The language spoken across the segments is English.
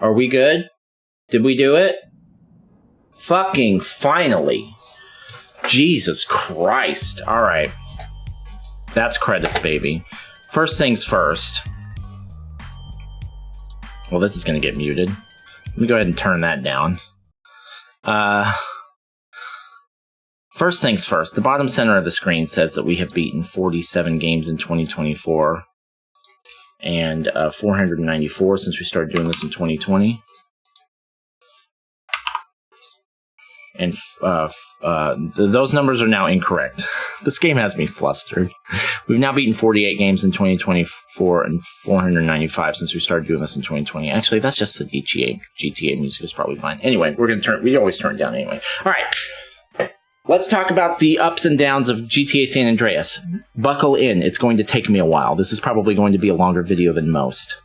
Are we good? Did we do it? Fucking finally. Jesus Christ. All right. That's credits, baby. First things first. Well, this is going to get muted. Let me go ahead and turn that down. First things first. The bottom center of the screen says that we have beaten 47 games in 2024 and 494 since we started doing this in 2020. And those numbers are now incorrect. This game has me flustered. We've now beaten 48 games in 2024 and 495 since we started doing this in 2020. Actually, that's just the GTA music is probably fine. Anyway, we always turn it down anyway. All right. Let's talk about the ups and downs of GTA San Andreas. Buckle in. It's going to take me a while. This is probably going to be a longer video than most.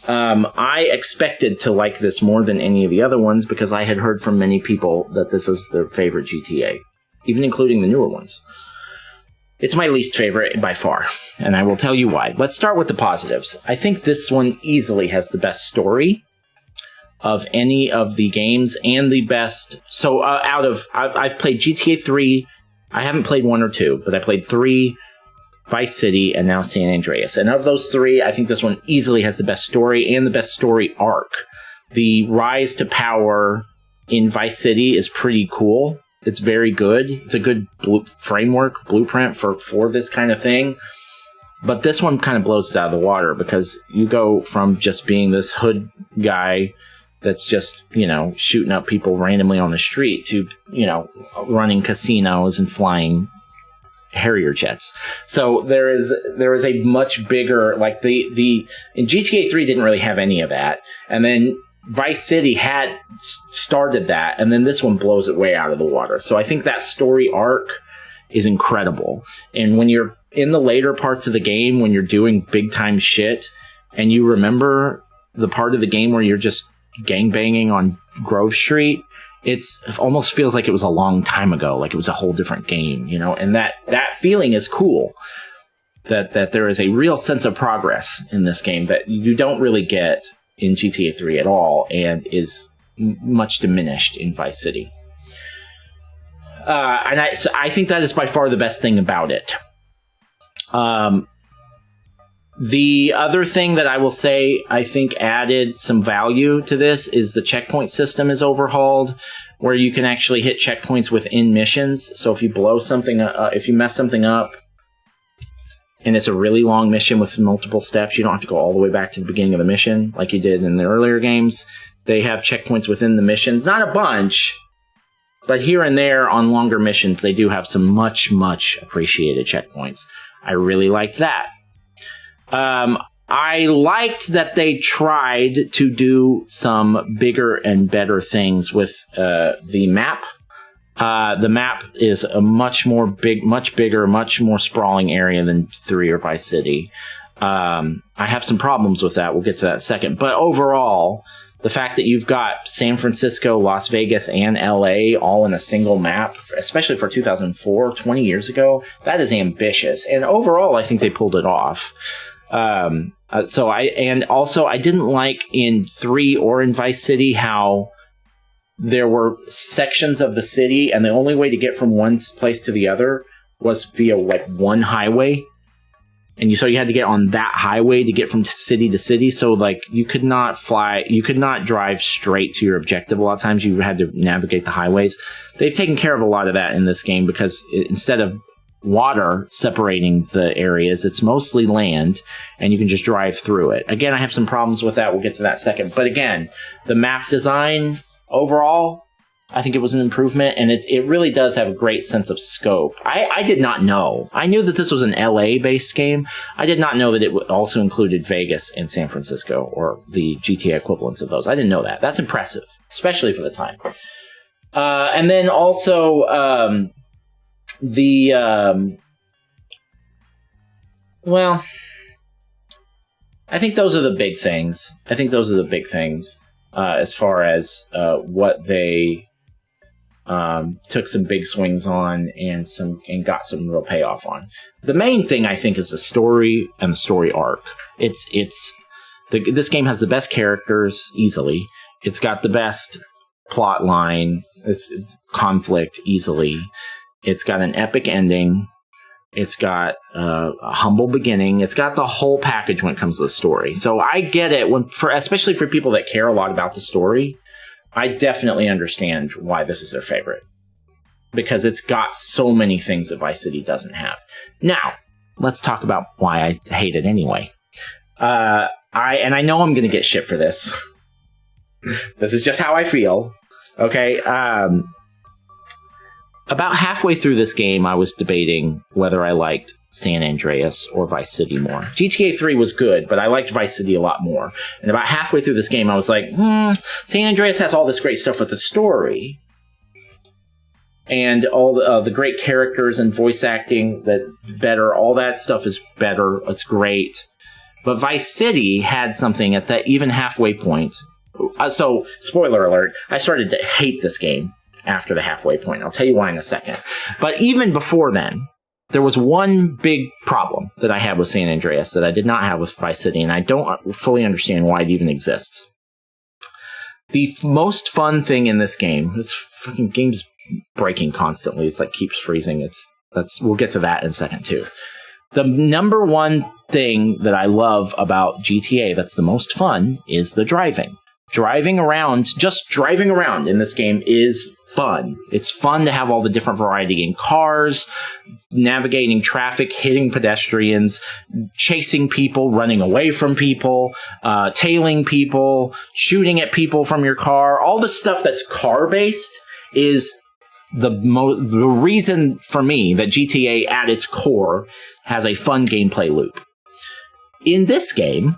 I expected to like this more than any of the other ones because I had heard from many people that this was their favorite GTA, even including the newer ones. It's my least favorite by far, and I will tell you why. Let's start with the positives. I think this one easily has the best story of any of the games and the best. So I've played GTA 3. I haven't played 1 or 2, but I played 3, Vice City, and now San Andreas. And of those 3, I think this one easily has the best story and the best story arc. The rise to power in Vice City is pretty cool. It's very good. It's a good blueprint for this kind of thing. But this one kind of blows it out of the water because you go from just being this hood guy that's just, shooting up people randomly on the street to, running casinos and flying Harrier jets. So there is a much bigger, like in GTA 3 didn't really have any of that. And then Vice City had started that, and then this one blows it way out of the water. So I think that story arc is incredible. And when you're in the later parts of the game, when you're doing big time shit, and you remember the part of the game where you're just gangbanging on Grove Street, it almost feels like it was a long time ago, like it was a whole different game, and that feeling is cool. That there is a real sense of progress in this game that you don't really get in GTA 3 at all, and is much diminished in Vice City. And I think that is by far the best thing about it. The other thing that I will say I think added some value to this is the checkpoint system is overhauled, where you can actually hit checkpoints within missions. So if you blow something up, if you mess something up, and it's a really long mission with multiple steps, you don't have to go all the way back to the beginning of the mission like you did in the earlier games. They have checkpoints within the missions. Not a bunch, but here and there on longer missions, they do have some much, much appreciated checkpoints. I really liked that. I liked that they tried to do some bigger and better things with the map. The map is a much bigger, much more sprawling area than 3 or Vice City. I have some problems with that. We'll get to that in a second. But overall, the fact that you've got San Francisco, Las Vegas, and LA all in a single map, especially for 2004, 20 years ago, that is ambitious. And overall, I think they pulled it off. I didn't like in 3 or in Vice City how there were sections of the city, and the only way to get from one place to the other was via one highway, and so you had to get on that highway to get from city to city. So you could not drive straight to your objective. A lot of times you had to navigate the highways. They've taken care of a lot of that in this game because instead of water separating the areas, it's mostly land, and you can just drive through it. Again, I have some problems with that. We'll get to that in a second. But again, the map design overall, I think it was an improvement, and it really does have a great sense of scope. I did not know. I knew that this was an LA-based game. I did not know that it also included Vegas and San Francisco, or the GTA equivalents of those. I didn't know that. That's impressive, especially for the time. And then also, I think those are the big things. As far as what they took some big swings on and got some real payoff on. The main thing I think is the story and the story arc. It's This game has the best characters, easily. It's got the best plot line. It's conflict, easily. It's got an epic ending. It's got a humble beginning. It's got the whole package when it comes to the story. So I get it, especially for people that care a lot about the story. I definitely understand why this is their favorite. Because it's got so many things that Vice City doesn't have. Now, let's talk about why I hate it anyway. I know I'm going to get shit for this. This is just how I feel. Okay. About halfway through this game, I was debating whether I liked San Andreas or Vice City more. GTA 3 was good, but I liked Vice City a lot more. And about halfway through this game, I was like, San Andreas has all this great stuff with the story. And all the great characters and voice acting that better. All that stuff is better. It's great. But Vice City had something at that even halfway point. So, spoiler alert, I started to hate this game after the halfway point. I'll tell you why in a second. But even before then, there was one big problem that I had with San Andreas that I did not have with Vice City, and I don't fully understand why it even exists. The most fun thing in this game, this fucking game's breaking constantly. It's like keeps freezing. We'll get to that in a second too. The number one thing that I love about GTA that's the most fun is the driving. Just driving around in this game is fun. It's fun to have all the different variety in cars, navigating traffic, hitting pedestrians, chasing people, running away from people, tailing people, shooting at people from your car. All the stuff that's car-based is the reason for me that GTA at its core has a fun gameplay loop. In this game,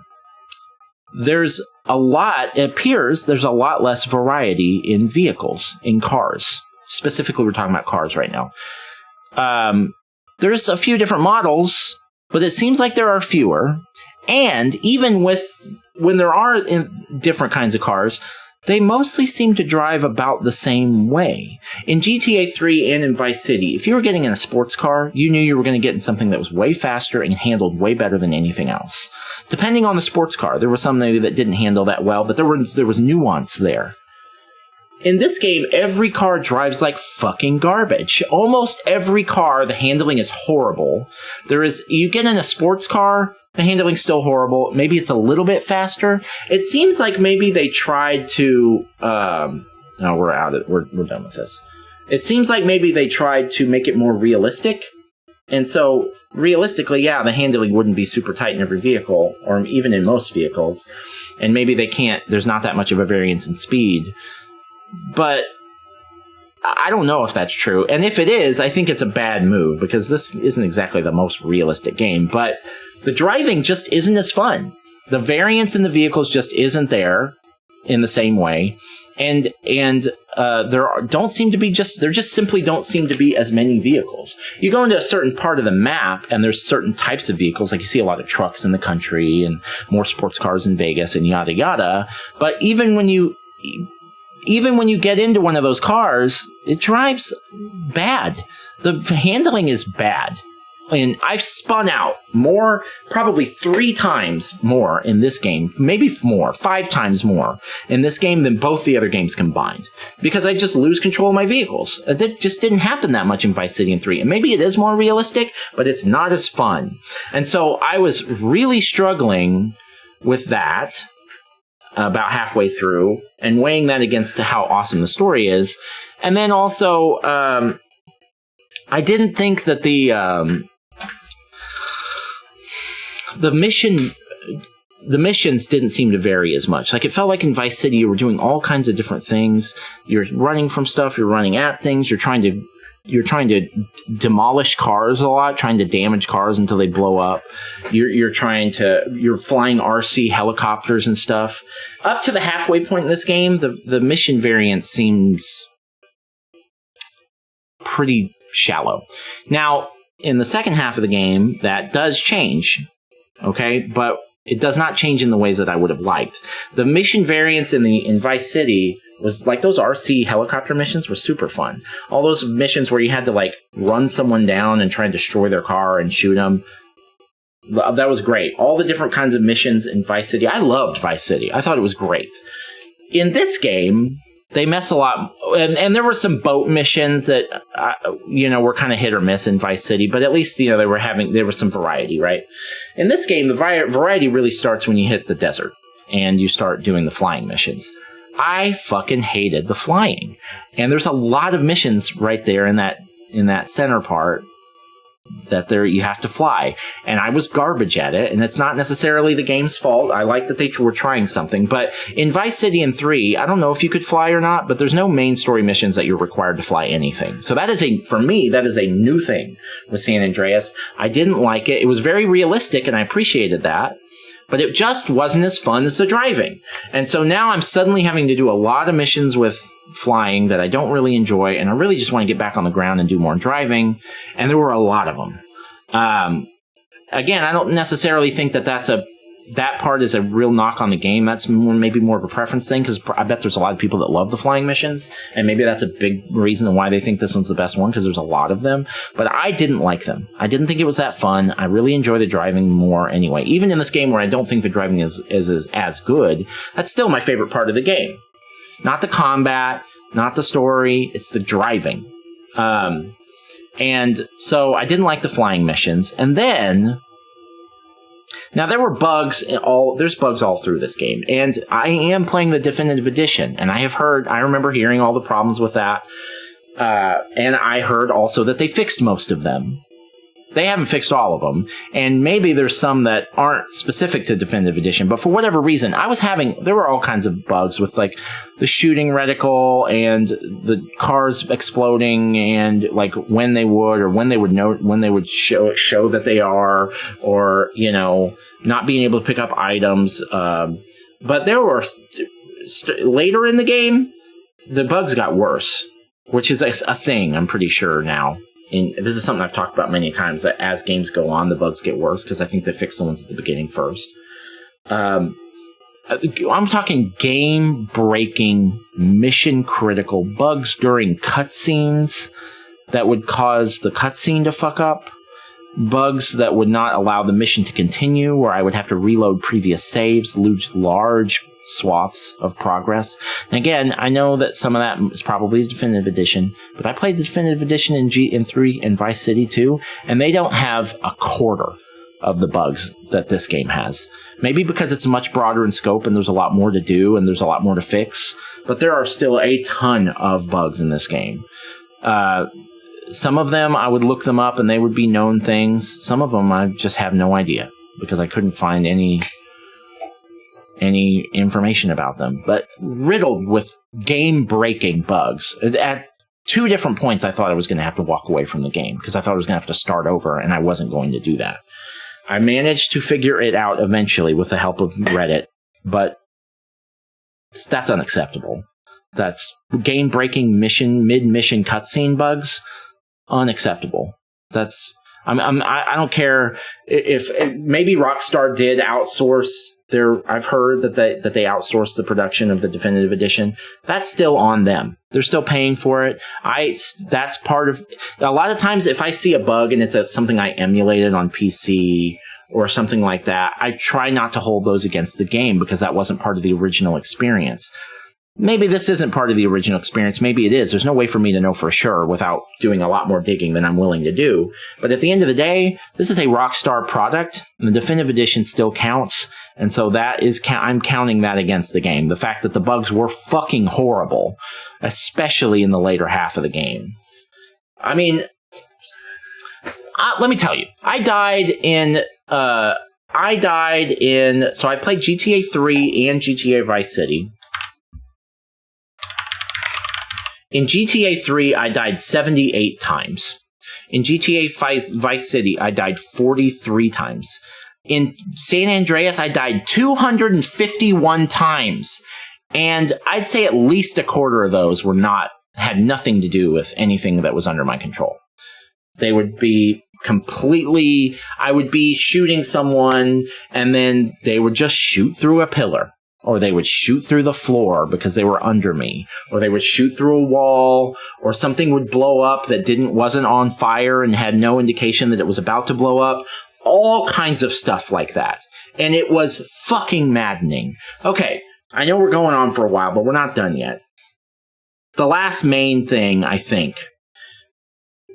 it appears there's a lot less variety in vehicles, in cars. Specifically, we're talking about cars right now. There's a few different models, but it seems like there are fewer. And even when there are different kinds of cars, they mostly seem to drive about the same way. In GTA 3 and in Vice City, if you were getting in a sports car, you knew you were going to get in something that was way faster and handled way better than anything else. Depending on the sports car, there was some maybe that didn't handle that well, but there was nuance there. In this game, every car drives like fucking garbage. Almost every car, the handling is horrible. You get in a sports car, the handling's still horrible. Maybe it's a little bit faster. It seems like maybe they tried to... no, we're done with this. It seems like maybe they tried to make it more realistic. And so, realistically, yeah, the handling wouldn't be super tight in every vehicle, or even in most vehicles. And maybe there's not that much of a variance in speed. But I don't know if that's true. And if it is, I think it's a bad move, because this isn't exactly the most realistic game. But the driving just isn't as fun. The variance in the vehicles just isn't there in the same way. And there just simply don't seem to be as many vehicles. You go into a certain part of the map, and there's certain types of vehicles, like you see a lot of trucks in the country, and more sports cars in Vegas, and yada yada. But even when you get into one of those cars, it drives bad. The handling is bad. And I've spun out probably 3 times more in this game, maybe more, 5 times more in this game than both the other games combined. Because I just lose control of my vehicles. That just didn't happen that much in Vice City and 3. And maybe it is more realistic, but it's not as fun. And so I was really struggling with that about halfway through, and weighing that against how awesome the story is. And then also, I didn't think that the missions didn't seem to vary as much. Like, it felt like in Vice City you were doing all kinds of different things. You're running from stuff, you're running at things, you're trying to demolish cars a lot, trying to damage cars until they blow up. You're flying RC helicopters and stuff. Up to the halfway point in this game, the mission variance seems pretty shallow. Now, in the second half of the game, that does change. Okay, but it does not change in the ways that I would have liked. The mission variance in Vice City was like, those RC helicopter missions were super fun. All those missions where you had to like run someone down and try and destroy their car and shoot them. That was great. All the different kinds of missions in Vice City. I loved Vice City. I thought it was great. In this game, they mess a lot, and there were some boat missions that were kind of hit or miss in Vice City, but at least there was some variety, right? In this game, the variety really starts when you hit the desert and you start doing the flying missions. I fucking hated the flying, and there's a lot of missions right there in that center part that you have to fly, and I was garbage at it, and it's not necessarily the game's fault. I like that they were trying something, but in Vice City and 3, I don't know if you could fly or not, but there's no main story missions that you're required to fly anything. So for me, that is a new thing with San Andreas. I didn't like it. It was very realistic, and I appreciated that, but it just wasn't as fun as the driving. And so now I'm suddenly having to do a lot of missions with flying that I don't really enjoy, and I really just want to get back on the ground and do more driving, and there were a lot of them. Again, I don't necessarily think that part is a real knock on the game. That's maybe more of a preference thing, because I bet there's a lot of people that love the flying missions, and maybe that's a big reason why they think this one's the best one, because there's a lot of them. But I didn't like them. I didn't think it was that fun. I really enjoy the driving more anyway. Even in this game where I don't think the driving is as good, that's still my favorite part of the game. Not the combat, not the story, it's the driving. And so I didn't like the flying missions. And then, now there were there's bugs all through this game. And I am playing the definitive edition. And I remember hearing all the problems with that. And I heard also that they fixed most of them. They haven't fixed all of them, and maybe there's some that aren't specific to Definitive Edition, but for whatever reason, there were all kinds of bugs with, like, the shooting reticle and the cars exploding, and, like, when they would show that they are, or, not being able to pick up items. But there were, later in the game, the bugs got worse, which is a thing, I'm pretty sure now. And this is something I've talked about many times, that as games go on, the bugs get worse, because I think they fix the ones at the beginning first. I'm talking game-breaking, mission-critical bugs during cutscenes that would cause the cutscene to fuck up. Bugs that would not allow the mission to continue, where I would have to reload previous saves, lose large swaths of progress. And again, I know that some of that is probably the Definitive Edition, but I played the Definitive Edition in 3 and Vice City 2, and they don't have a quarter of the bugs that this game has. Maybe because it's much broader in scope and there's a lot more to do and there's a lot more to fix, but there are still a ton of bugs in this game. Some of them, I would look them up and they would be known things. Some of them, I just have no idea, because I couldn't find any information about them, but riddled with game-breaking bugs. At 2 different points, I thought I was going to have to walk away from the game, because I thought I was going to have to start over, and I wasn't going to do that. I managed to figure it out eventually with the help of Reddit, but that's unacceptable. That's game-breaking mid-mission cutscene bugs. Unacceptable. I don't care if maybe Rockstar did outsource I've heard that they outsourced the production of the Definitive Edition. That's still on them. They're still paying for it. That's part of, a lot of times if I see a bug and it's something I emulated on PC or something like that, I try not to hold those against the game, because that wasn't part of the original experience. Maybe this isn't part of the original experience. Maybe it is. There's no way for me to know for sure without doing a lot more digging than I'm willing to do. But at the end of the day, this is a Rockstar product, and the Definitive Edition still counts. And so I'm counting that against the game. The fact that the bugs were fucking horrible, especially in the later half of the game. I mean, let me tell you, so I played GTA 3 and GTA Vice City. In GTA 3, I died 78 times. In GTA Vice City, I died 43 times. In San Andreas, I died 251 times. And I'd say at least a quarter of those had nothing to do with anything that was under my control. They would be I would be shooting someone, and then they would just shoot through a pillar. Or they would shoot through the floor because they were under me. Or they would shoot through a wall. Or something would blow up that wasn't on fire and had no indication that it was about to blow up. all kinds of stuff like that. And it was fucking maddening. Okay, I know we're going on for a while, but we're not done yet. The last main thing, I think,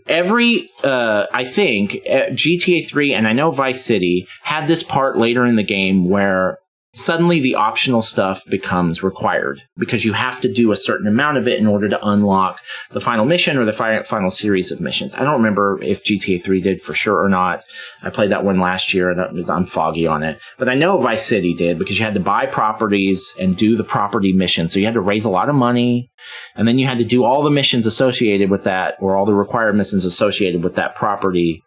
GTA 3 and I know Vice City had this part later in the game where suddenly the optional stuff becomes required because you have to do a certain amount of it in order to unlock the final mission or the final series of missions. I don't remember if GTA 3 did for sure or not. I played that one last year and I'm foggy on it. But I know Vice City did because you had to buy properties and do the property missions. So you had to raise a lot of money and then you had to do all the missions associated with that or all the required missions associated with that property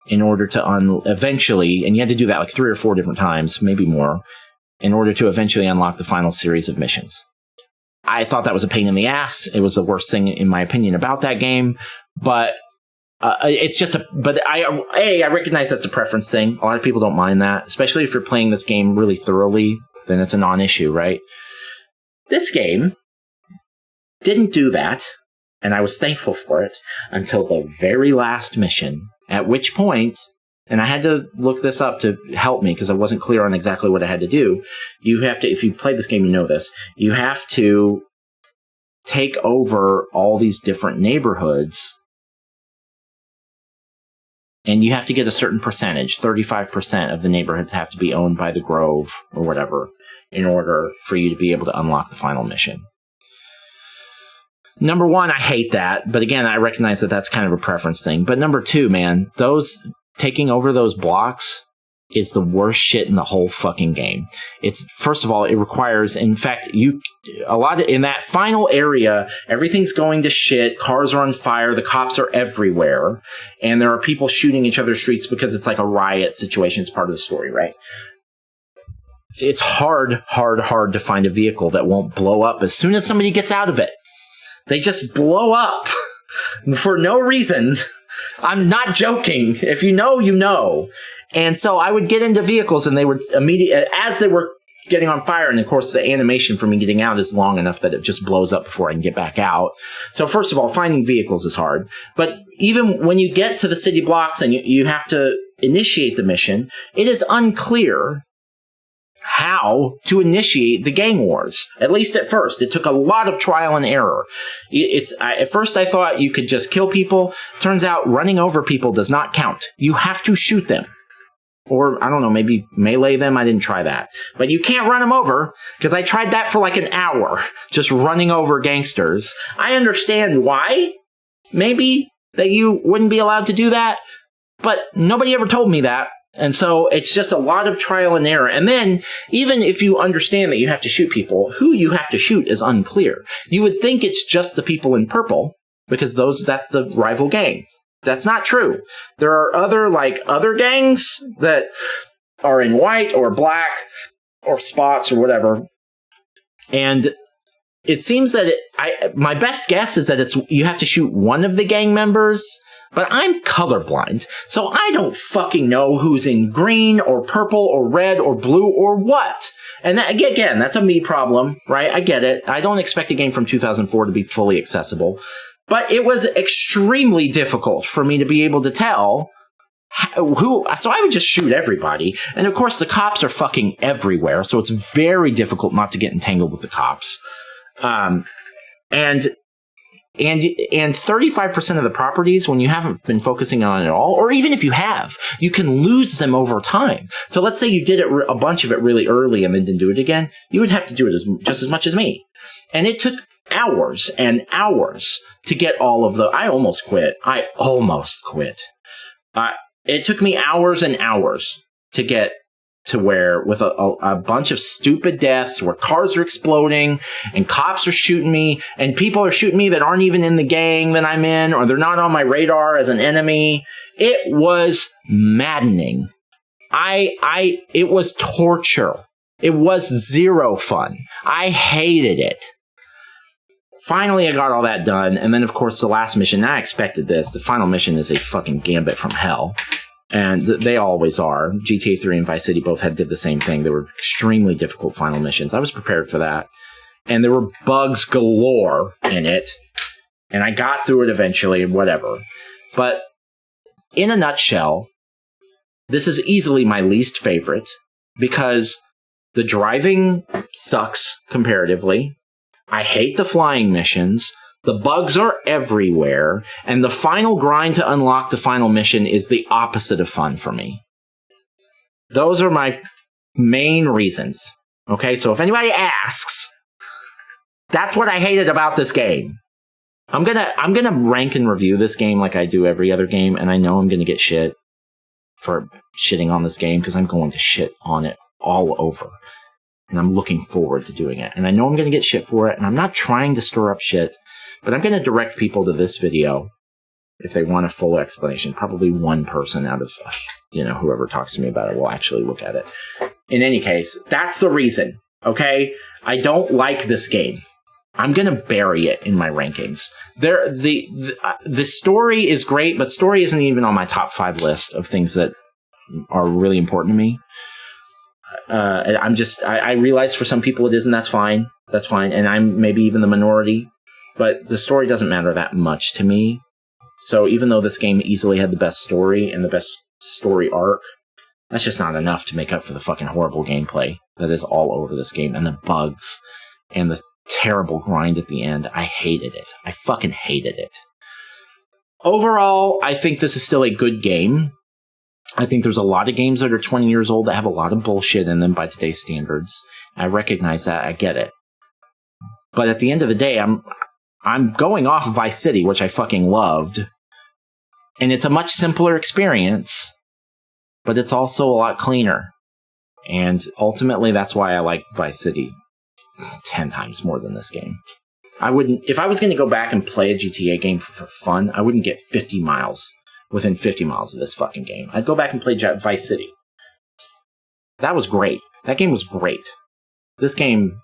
in order to eventually, and you had to do that like 3 or 4 different times, maybe more, in order to eventually unlock the final series of missions. I thought that was a pain in the ass. It was the worst thing, in my opinion, about that game. But it's just I recognize that's a preference thing. A lot of people don't mind that, especially if you're playing this game really thoroughly, then it's a non-issue, right? This game didn't do that, and I was thankful for it until the very last mission. At which point, and I had to look this up to help me because I wasn't clear on exactly what I had to do. You have to, if you played this game, you know this. You have to take over all these different neighborhoods and you have to get a certain percentage. 35% of the neighborhoods have to be owned by the Grove or whatever in order for you to be able to unlock the final mission. Number one, I hate that. But again, I recognize that that's kind of a preference thing. But number two, man, taking over those blocks is the worst shit in the whole fucking game. It's, first of all, it requires, in fact, in that final area, everything's going to shit, cars are on fire, the cops are everywhere, and there are people shooting each other's streets because it's like a riot situation. It's part of the story, right? It's hard to find a vehicle that won't blow up as soon as somebody gets out of it. They just blow up for no reason. I'm not joking. If you know, you know. And so I would get into vehicles and they would immediately, as they were getting on fire, and of course the animation for me getting out is long enough that it just blows up before I can get back out. So first of all, finding vehicles is hard. But even when you get to the city blocks and you have to initiate the mission, it is unclear how to initiate the gang wars. At least at first. It took a lot of trial and error. At first I thought you could just kill people. Turns out running over people does not count. You have to shoot them. Or, I don't know, maybe melee them. I didn't try that. But you can't run them over, because I tried that for like an hour. Just running over gangsters. I understand why. Maybe that you wouldn't be allowed to do that. But nobody ever told me that. And so it's just a lot of trial and error. And then, even if you understand that you have to shoot people, who you have to shoot is unclear. You would think it's just the people in purple, because that's the rival gang. That's not true. There are other gangs that are in white or black or spots or whatever. And it seems that my best guess is that you have to shoot one of the gang members. But I'm colorblind, so I don't fucking know who's in green or purple or red or blue or what. And that, again, that's a me problem, right? I get it. I don't expect a game from 2004 to be fully accessible. But it was extremely difficult for me to be able to tell who. So I would just shoot everybody. And of course, the cops are fucking everywhere, so it's very difficult not to get entangled with the cops. And 35% of the properties, when you haven't been focusing on it at all, or even if you have, you can lose them over time. So let's say you did a bunch of it really early and then didn't do it again. You would have to do it just as much as me. And it took hours and hours to get all of I almost quit. It took me hours and hours to get to where, with a bunch of stupid deaths where cars are exploding and cops are shooting me and people are shooting me that aren't even in the gang that I'm in, or they're not on my radar as an enemy. It was maddening. It was torture. It was zero fun. I hated it. Finally, I got all that done. And then, of course, the last mission, I expected this. The final mission is a fucking gambit from hell. And they always are. GTA 3 and Vice City both did the same thing. They were extremely difficult final missions. I was prepared for that. And there were bugs galore in it. And I got through it eventually and whatever. But in a nutshell, This is easily my least favorite because the driving sucks comparatively. I hate the flying missions. The bugs are everywhere. And the final grind to unlock the final mission is the opposite of fun for me. Those are my main reasons. Okay, so if anybody asks, that's what I hated about this game. I'm gonna rank and review this game like I do every other game, and I know I'm gonna get shit for shitting on this game because I'm going to shit on it all over. And I'm looking forward to doing it. And I know I'm gonna get shit for it, and I'm not trying to stir up shit, but I'm gonna direct people to this video if they want a full explanation. Probably one person out of, whoever talks to me about it will actually look at it. In any case, that's the reason, okay? I don't like this game. I'm going to bury it in my rankings. The story is great, but story isn't even on my top 5 list of things that are really important to me. I realize for some people it is, and that's fine. That's fine. And I'm maybe even the minority, but the story doesn't matter that much to me. So even though this game easily had the best story and the best story arc, that's just not enough to make up for the fucking horrible gameplay that is all over this game, and the bugs and the terrible grind at the end. I hated it. I fucking hated it. Overall, I think this is still a good game. I think there's a lot of games that are 20 years old that have a lot of bullshit in them by today's standards. I recognize that. I get it. But at the end of the day, I'm going off Vice City, which I fucking loved. And it's a much simpler experience, but it's also a lot cleaner. And ultimately, that's why I like Vice City 10 times more than this game. If I was going to go back and play a GTA game for fun, I wouldn't get within 50 miles of this fucking game. I'd go back and play Vice City. That was great. That game was great. This game,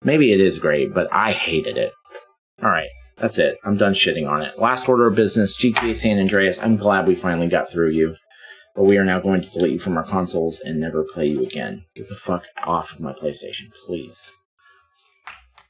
maybe it is great, but I hated it. Alright, that's it. I'm done shitting on it. Last order of business, GTA San Andreas. I'm glad we finally got through you. But we are now going to delete you from our consoles and never play you again. Get the fuck off of my PlayStation, please.